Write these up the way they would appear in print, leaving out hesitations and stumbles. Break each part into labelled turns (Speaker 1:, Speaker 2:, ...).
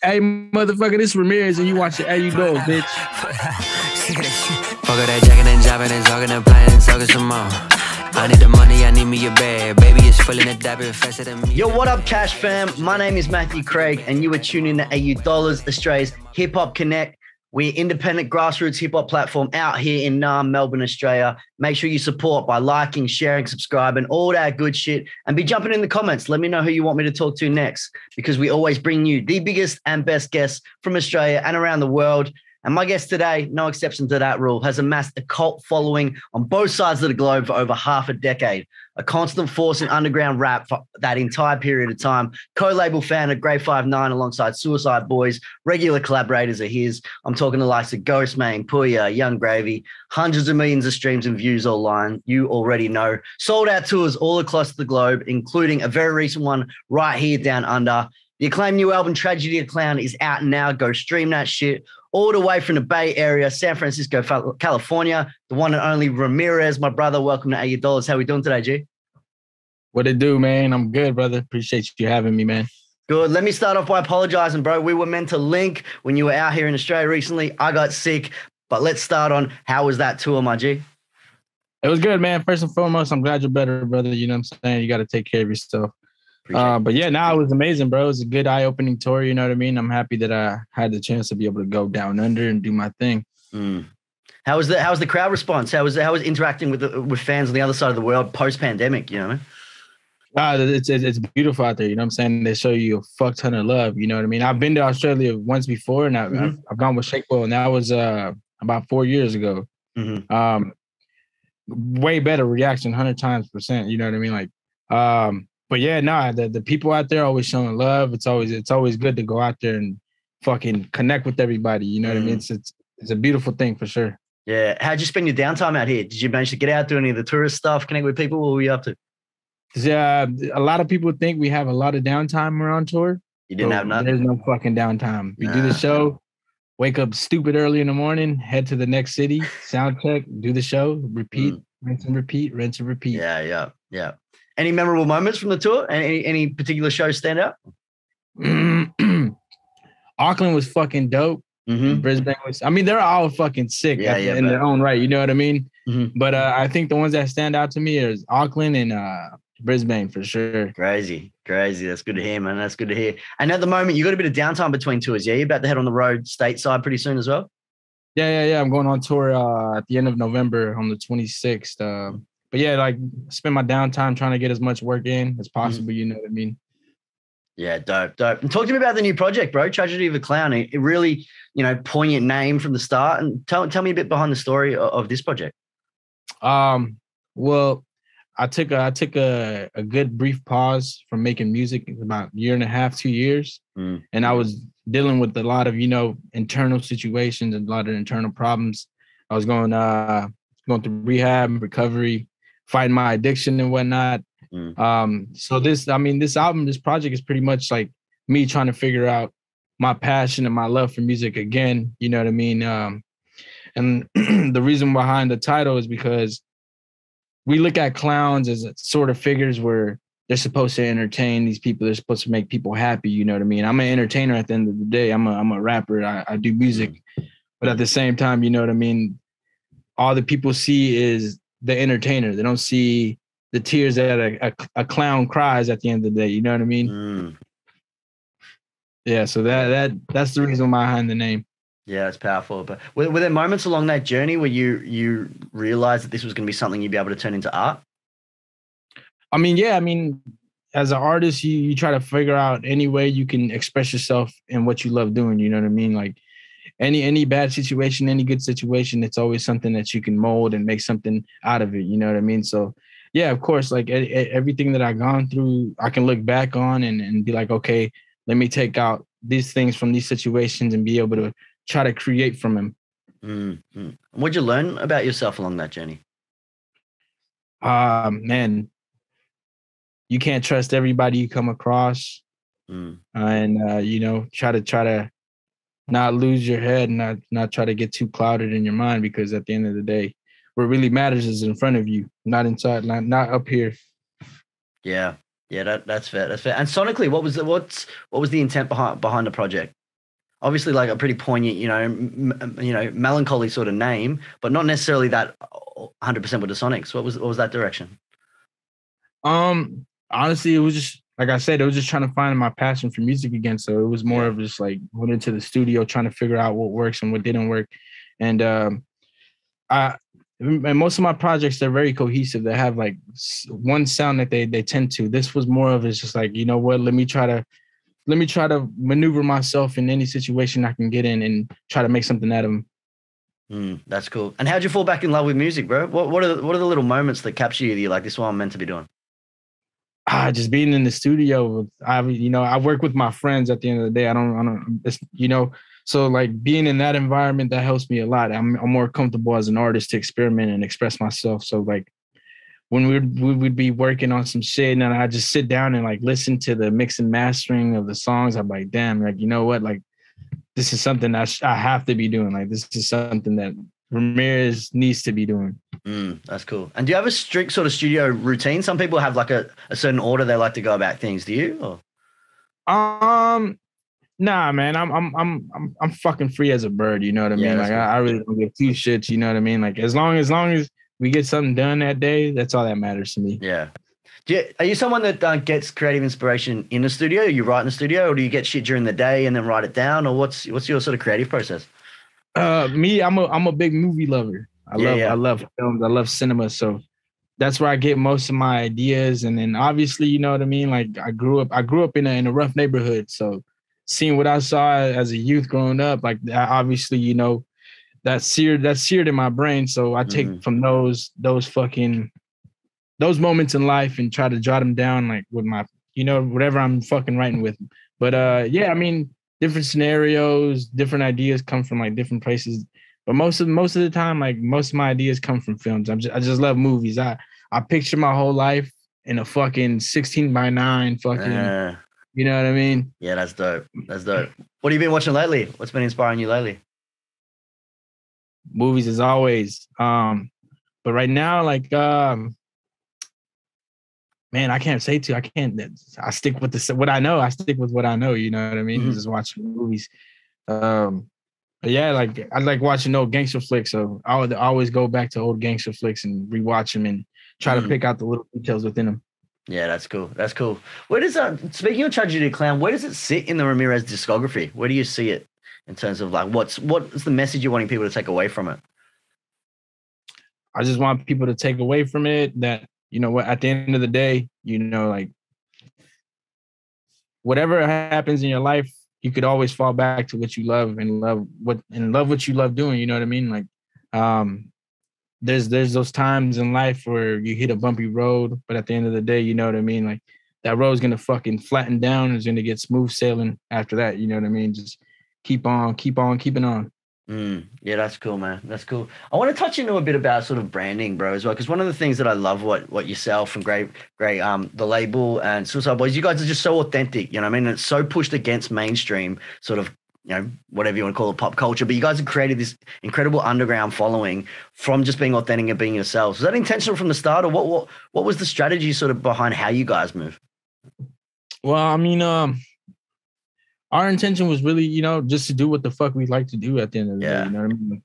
Speaker 1: Hey, motherfucker, this Ramirez, and you watch it. Hey, you go, bitch.
Speaker 2: Fuck all that jacking and jobbing and talking and playing and talking some more. I need the money, I need me a bag. Baby is feeling it dabbing faster than me.
Speaker 3: Yo, what up, Cash fam? My name is Matthew Craig, and you are tuning in to AU Dollars, Australia's Hip Hop Connect. We're independent grassroots hip hop platform out here in Melbourne, Australia. Make sure you support by liking, sharing, subscribing, all that good shit. And be jumping in the comments. Let me know who you want me to talk to next, because we always bring you the biggest and best guests from Australia and around the world. And my guest today, no exception to that rule, has amassed a cult following on both sides of the globe for over half a decade. A constant force in underground rap for that entire period of time. Co-label fan of Grade 5'9" alongside Suicide Boys. Regular collaborators are his. I'm talking the likes of Ghostman, Puya, Young Gravy. Hundreds of millions of streams and views online. You already know. Sold out tours all across the globe, including a very recent one right here down under. The acclaimed new album, Tragedy of Clown, is out now. Go stream that shit. All the way from the Bay Area, San Francisco, California, the one and only Ramirez, my brother. Welcome to AU Dollars. How we doing today, G?
Speaker 1: What it do, man? I'm good, brother. Appreciate you having me, man.
Speaker 3: Good. Let me start off by apologizing, bro. We were meant to link when you were out here in Australia recently. I got sick, but let's start on how was that tour, my G?
Speaker 1: It was good, man. First and foremost, I'm glad you're better, brother. You know what I'm saying? You got to take care of yourself. But yeah, it was amazing, bro. It was a good eye-opening tour. You know what I mean? I'm happy that I had the chance to be able to go down under and do my thing.
Speaker 3: How was the crowd response? How was interacting with fans on the other side of the world post-pandemic? You know what I mean?
Speaker 1: It's beautiful out there. You know what I'm saying? They show you a fuck ton of love. You know what I mean? I've been to Australia once before, and I've gone with Shakewell, and that was about 4 years ago. Way better reaction, 100%. You know what I mean? Like, but yeah, the people out there always showing love. It's always good to go out there and fucking connect with everybody. You know what I mean? It's a beautiful thing for sure.
Speaker 3: Yeah. How'd you spend your downtime out here? Did you manage to get out, do any of the tourist stuff, connect with people? What were you up to?
Speaker 1: Yeah, a lot of people think we have a lot of downtime when we're on tour.
Speaker 3: You didn't have nothing?
Speaker 1: There's no fucking downtime. We do the show, wake up stupid early in the morning, head to the next city, sound check, do the show, repeat, rinse and repeat, rinse and repeat.
Speaker 3: Yeah. Any memorable moments from the tour? Any particular shows stand out?
Speaker 1: Auckland was fucking dope. Brisbane was. I mean, they're all fucking sick in their own right. You know what I mean? But I think the ones that stand out to me is Auckland and Brisbane for sure.
Speaker 3: Crazy. That's good to hear, man. That's good to hear. And at the moment, you got a bit of downtime between tours. Yeah, you're about to head on the road stateside pretty soon as well.
Speaker 1: Yeah. I'm going on tour at the end of November on the 26th. But yeah, like spend my downtime trying to get as much work in as possible. You know what I mean?
Speaker 3: Yeah, dope. And talk to me about the new project, bro. Tragedy of a Clown. It really, poignant name from the start. And tell me a bit behind the story of this project.
Speaker 1: Well, I took a good brief pause from making music. It was about 1.5 2 years, and I was dealing with a lot of internal situations and a lot of internal problems. I was going through rehab, recovery, fighting my addiction and whatnot. So this project is pretty much like me trying to figure out my passion and my love for music again. You know what I mean? And the reason behind the title is because we look at clowns as sort of figures where they're supposed to entertain these people. They're supposed to make people happy. You know what I mean? I'm an entertainer at the end of the day. I'm a rapper. I do music, but at the same time, you know what I mean? All the people see is the entertainer. They don't see the tears that a clown cries at the end of the day. You know what I mean? Yeah. So that's the reason behind the name.
Speaker 3: Yeah, it's powerful. But were there moments along that journey where you realized that this was going to be something you'd be able to turn into art?
Speaker 1: I mean, as an artist, you try to figure out any way you can express yourself in what you love doing. You know what I mean? Like any bad situation, any good situation, it's always something that you can mold and make something out of it. You know what I mean? So yeah, of course, like everything that I've gone through, I can look back on and be like, okay, let me take out these things from these situations and be able to try to create from them.
Speaker 3: What'd you learn about yourself along that journey?
Speaker 1: Man, you can't trust everybody you come across, and try to not lose your head and not try to get too clouded in your mind, because at the end of the day, what really matters is in front of you, not inside, not up here.
Speaker 3: Yeah, that's fair. And sonically, what was the intent behind the project? obviously like a pretty poignant, melancholy sort of name, but not necessarily that 100% with the Sonics. What was that direction?
Speaker 1: Honestly, it was just like I said, it was just trying to find my passion for music again. So it was more of just like going into the studio, trying to figure out what works and what didn't work. And and most of my projects, they're very cohesive. They have like one sound that they tend to. This was more of it's just like, you know what, let me try to maneuver myself in any situation I can get in and try to make something out of them.
Speaker 3: That's cool. And how'd you fall back in love with music, bro? What are the little moments that capture you that you're like, this is what I'm meant to be doing?
Speaker 1: Just being in the studio. I work with my friends at the end of the day. I don't, so like being in that environment, that helps me a lot. I'm more comfortable as an artist to experiment and express myself. So like when we would be working on some shit and I just sit down and like listen to the mix and mastering of the songs, I'm like, damn, like, you know what? Like this is something that I have to be doing. Like this is something that Ramirez needs to be doing.
Speaker 3: That's cool. And do you have a strict sort of studio routine? Some people have like a certain order they like to go about things. Do you? Or?
Speaker 1: Nah, man. I'm fucking free as a bird. You know what I mean? Like cool. I really don't give two shits. You know what I mean? Like as long as we get something done that day, that's all that matters to me.
Speaker 3: Yeah. Are you someone that gets creative inspiration in the studio? You write in the studio, or do you get shit during the day and then write it down? Or what's your sort of creative process?
Speaker 1: Me, I'm a big movie lover. I love films. I love cinema. So that's where I get most of my ideas. And then obviously, you know what I mean? Like I grew up in a rough neighborhood. So seeing what I saw as a youth growing up, like obviously, you know, that's seared in my brain. So I take from those moments in life and try to jot them down, like with my, you know, whatever I'm fucking writing with. But I mean, different scenarios, different ideas come from like different places. But most of the time, like most of my ideas come from films. I just love movies. I picture my whole life in a fucking 16:9 fucking. You know what I mean?
Speaker 3: Yeah, that's dope. That's dope. What have you been watching lately? What's been inspiring you lately?
Speaker 1: Movies as always. But right now, like, man, I can't say I can't. I stick with what I know. I stick with what I know. You know what I mean? Just watching movies. But yeah, like I like watching old gangster flicks. So I would always go back to old gangster flicks and rewatch them and try to pick out the little details within them.
Speaker 3: Yeah, that's cool. That's cool. Where does speaking of Tragedy Clown, where does it sit in the Ramirez discography? Where do you see it in terms of like what's the message you're wanting people to take away from it?
Speaker 1: I just want people to take away from it that, you know what, at the end of the day, you know, like whatever happens in your life, you could always fall back to what you love and love what you love doing. You know what I mean? Like, there's those times in life where you hit a bumpy road, but at the end of the day, you know what I mean? Like that road's going to fucking flatten down. It's going to get smooth sailing after that. You know what I mean? Just keep on keeping on.
Speaker 3: Yeah, that's cool, man. That's cool. I want to touch into a bit about sort of branding, bro, as well, because one of the things that I love what yourself and Great, the label and Suicide Boys, you guys are just so authentic. You know what I mean? It's so pushed against mainstream sort of, you know, whatever you want to call it, pop culture. But you guys have created this incredible underground following from just being authentic and being yourselves. Was that intentional from the start, or what was the strategy sort of behind how you guys move?
Speaker 1: Well, I mean, our intention was really, you know, just to do what the fuck we like to do at the end of the day. You know what I mean?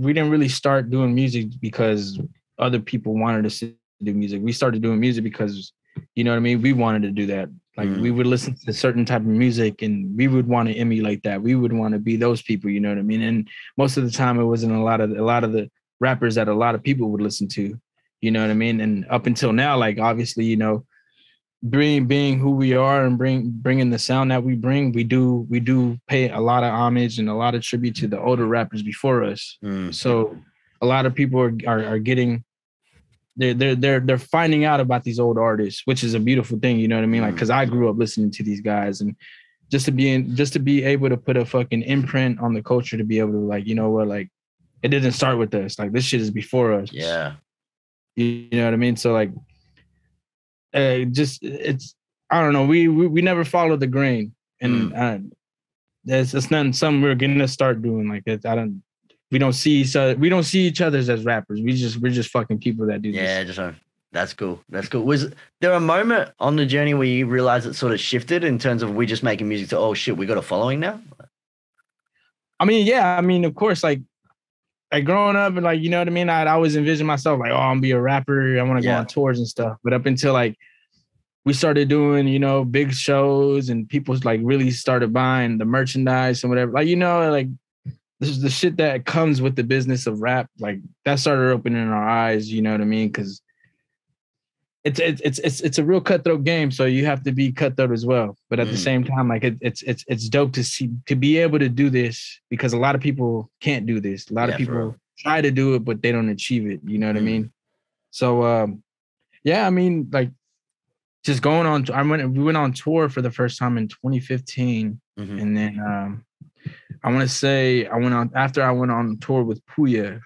Speaker 1: We didn't really start doing music because other people wanted us to do music. We started doing music because, you know what I mean? We wanted to do that. Like we would listen to a certain type of music and we would want to emulate that. We would want to be those people, you know what I mean? And most of the time it wasn't a lot of the rappers that a lot of people would listen to, you know what I mean? And up until now, like obviously, you know, being who we are and bringing the sound that we bring, we do pay a lot of homage and a lot of tribute to the older rappers before us. So a lot of people are getting they're finding out about these old artists, which is a beautiful thing, you know what I mean? Like, because I grew up listening to these guys, and just to be able to put a fucking imprint on the culture, to be able to, like, you know what, like, it didn't start with us. Like, this shit is before us.
Speaker 3: Yeah,
Speaker 1: you know what I mean? So like, it's I don't know. We never followed the grain, and that's not something we're gonna start doing. Like, we don't see each other as rappers. We're just fucking people that do this.
Speaker 3: Yeah, just That's cool. That's cool. Was there a moment on the journey where you realized it sort of shifted in terms of we just making music to, oh shit, we got a following now?
Speaker 1: I mean, yeah, I mean, of course, like growing up and like, you know what I mean? I'd always envision myself like, oh, I'm gonna be a rapper. I want to go on tours and stuff. But up until like we started doing, you know, big shows and people like really started buying the merchandise and whatever. Like, you know, like this is the shit that comes with the business of rap. Like that started opening our eyes, you know what I mean? Because it's a real cutthroat game, so you have to be cutthroat as well. But at the same time, like it's dope to be able to do this because a lot of people can't do this. A lot of people try to do it, but they don't achieve it. You know what I mean? So yeah, I mean, like just going on. We went on tour for the first time in 2015, and then I want to say I went on tour with Puya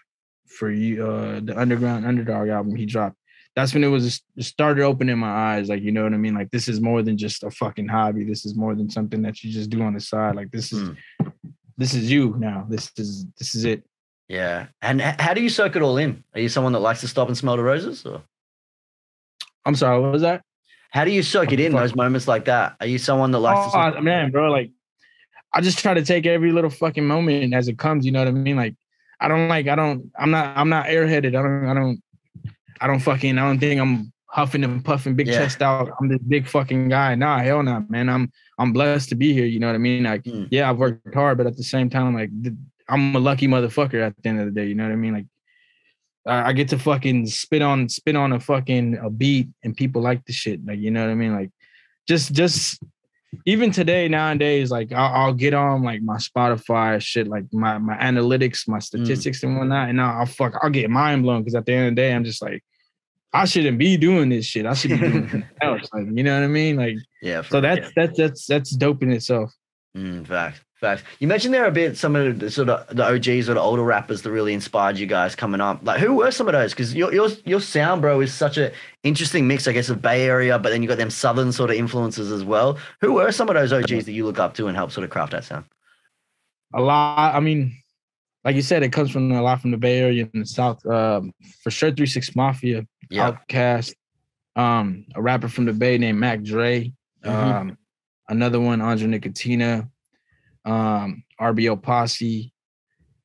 Speaker 1: for the Underground Underdog album he dropped. That's when it started opening my eyes. Like, you know what I mean? Like, this is more than just a fucking hobby. This is more than something that you just do on the side. Like, this is you now. This is it.
Speaker 3: Yeah. And how do you soak it all in? Are you someone that likes to stop and smell the roses? Or?
Speaker 1: I'm sorry, what was that?
Speaker 3: How do you soak it in those moments like that? Are you someone that likes to?
Speaker 1: Oh, man, bro. Like, I just try to take every little fucking moment as it comes. You know what I mean? Like, I'm not airheaded. I don't think I'm huffing and puffing, big chest out. I'm this big fucking guy. Nah, hell no, man. I'm blessed to be here. You know what I mean? Like, yeah, I've worked hard, but at the same time, like, I'm a lucky motherfucker at the end of the day. You know what I mean? Like, I get to fucking spit on a beat, and people like the shit. Like, you know what I mean? Like, just even today, nowadays, like, I'll get on like my Spotify shit, like my analytics, my statistics and whatnot, and I'll get mind blown because at the end of the day, I'm just like, I shouldn't be doing this shit. I should be doing something else. Like, you know what I mean? Like, yeah. So that's dope in itself.
Speaker 3: Facts. You mentioned there a bit some of the sort of the OGs or the older rappers that really inspired you guys coming up. Like, who were some of those? Because your sound, bro, is such an interesting mix, I guess, of Bay Area, but then you got them Southern sort of influences as well. Who were some of those OGs that you look up to and help sort of craft that sound?
Speaker 1: A lot. I mean, like you said, it comes from a lot from the Bay Area and the South. For sure, 3 6 Mafia, Outkast, a rapper from the Bay named Mac Dre, another one, Andre Nicotina, RBO Posse.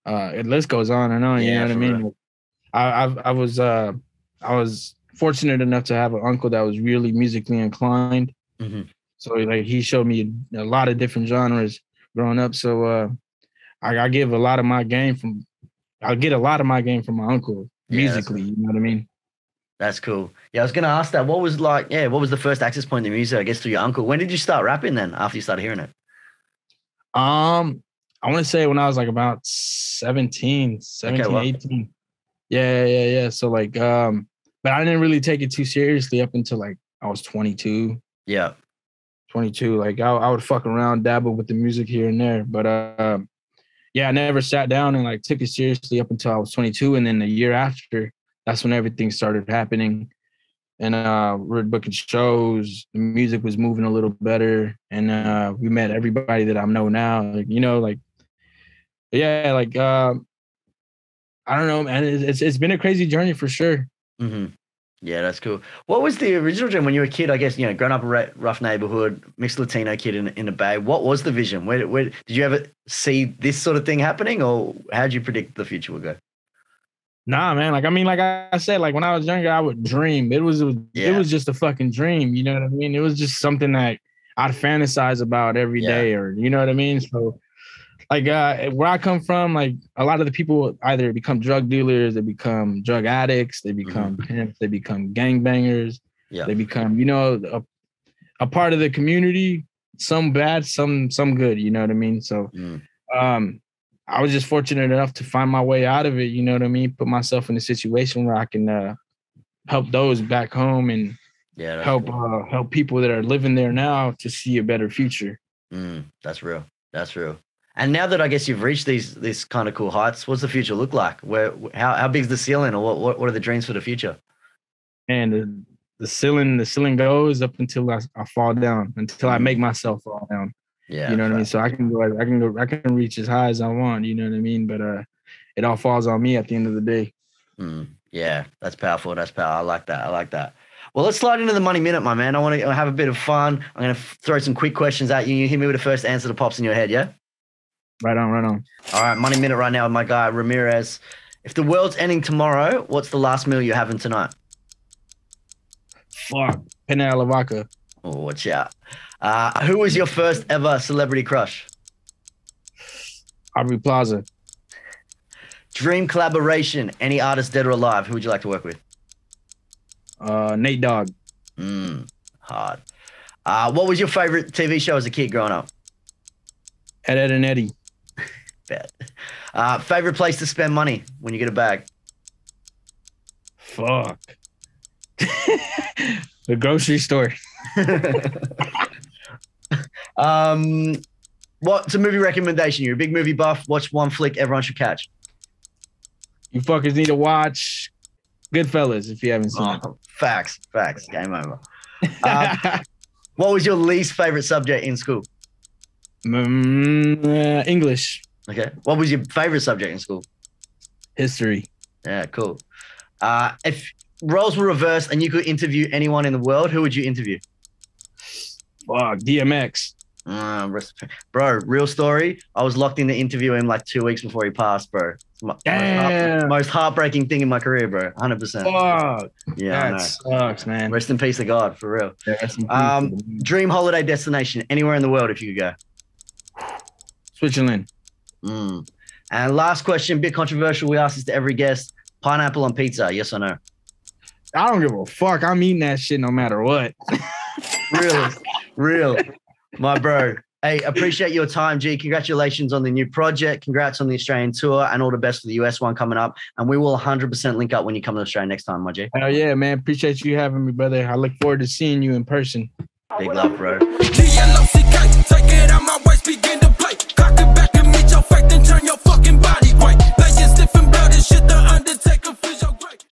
Speaker 1: It list goes on and on. You know what I mean? I was fortunate enough to have an uncle that was really musically inclined. So like he showed me a lot of different genres growing up. So I get a lot of my game from my uncle musically. You know what I mean?
Speaker 3: That's cool. Yeah, I was gonna ask that. What was the first access point to music, I guess, through your uncle? When did you start rapping then after you started hearing it?
Speaker 1: I want to say when I was like about 17, 18. Yeah. So like, but I didn't really take it too seriously up until like I was 22.
Speaker 3: Yeah.
Speaker 1: 22. Like I would fuck around, dabble with the music here and there. But yeah, I never sat down and like took it seriously up until I was 22. And then the year after, that's when everything started happening. And we're booking shows. The music was moving a little better, and we met everybody that I know now. Like, you know, like, yeah, like I don't know, man. It's been a crazy journey for sure.
Speaker 3: Yeah, that's cool. What was the original dream when you were a kid? I guess, you know, growing up in a rough neighborhood, mixed Latino kid in the Bay. What was the vision? Where did you ever see this sort of thing happening, or how did you predict the future would go?
Speaker 1: Nah, man. Like, I mean, like I said, like when I was younger, I would dream. It was just a fucking dream. You know what I mean? It was just something that I'd fantasize about every day, or you know what I mean? So, like, where I come from, like a lot of the people either become drug dealers, they become drug addicts, they become pimps, they become gangbangers. Yeah. They become, you know, a part of the community. Some bad, some good. You know what I mean? So, I was just fortunate enough to find my way out of it. You know what I mean? Put myself in a situation where I can help those back home and help people that are living there now to see a better future.
Speaker 3: That's real. And now that I guess you've reached these kind of cool heights, what's the future look like? How big's the ceiling, or what are the dreams for the future?
Speaker 1: And the ceiling goes up until I fall down, until I make myself fall down. Yeah, you know what I mean? So I can reach as high as I want, you know what I mean? But it all falls on me at the end of the day.
Speaker 3: Yeah, that's powerful. That's power. I like that. I like that. Well, let's slide into the money minute, my man. I want to have a bit of fun. I'm going to throw some quick questions at you. You hit me with the first answer that pops in your head, yeah?
Speaker 1: Right on, right on.
Speaker 3: All right, money minute right now with my guy, Ramirez. If the world's ending tomorrow, what's the last meal you're having tonight?
Speaker 1: Fuck. Penne alla vodka.
Speaker 3: Oh, watch out. Who was your first ever celebrity crush?
Speaker 1: Aubrey Plaza.
Speaker 3: Dream collaboration, any artist dead or alive, who would you like to work with?
Speaker 1: Nate Dogg.
Speaker 3: Hard. What was your favorite TV show as a kid growing up?
Speaker 1: Ed and Eddie.
Speaker 3: Bet. Favorite place to spend money when you get a bag?
Speaker 1: Fuck. The grocery store.
Speaker 3: What's a movie recommendation? You're a big movie buff. Watch one flick everyone should catch.
Speaker 1: You fuckers need to watch Goodfellas if you haven't seen it.
Speaker 3: Facts. Game over. What was your least favorite subject in school?
Speaker 1: English.
Speaker 3: Okay. What was your favorite subject in school?
Speaker 1: History.
Speaker 3: Yeah, cool. If roles were reversed and you could interview anyone in the world, who would you interview?
Speaker 1: Fuck, DMX.
Speaker 3: Bro, real story. I was locked in to interview him like 2 weeks before he passed, bro. Most heartbreaking thing in my career, bro. 100%.
Speaker 1: Fuck.
Speaker 3: Yeah,
Speaker 1: that sucks, man.
Speaker 3: Rest in peace to God, for real.
Speaker 1: Yeah, rest in peace.
Speaker 3: Dream holiday destination, anywhere in the world if you could go.
Speaker 1: Switzerland.
Speaker 3: And last question, bit controversial. We ask this to every guest. Pineapple on pizza, yes or no?
Speaker 1: I don't give a fuck. I'm eating that shit no matter what.
Speaker 3: Real. My bro. Hey, appreciate your time, G. Congratulations on the new project. Congrats on the Australian tour and all the best for the US one coming up. And we will 100% link up when you come to Australia next time, my G.
Speaker 1: Hell yeah, man. Appreciate you having me, brother. I look forward to seeing you in person.
Speaker 3: Big love, bro.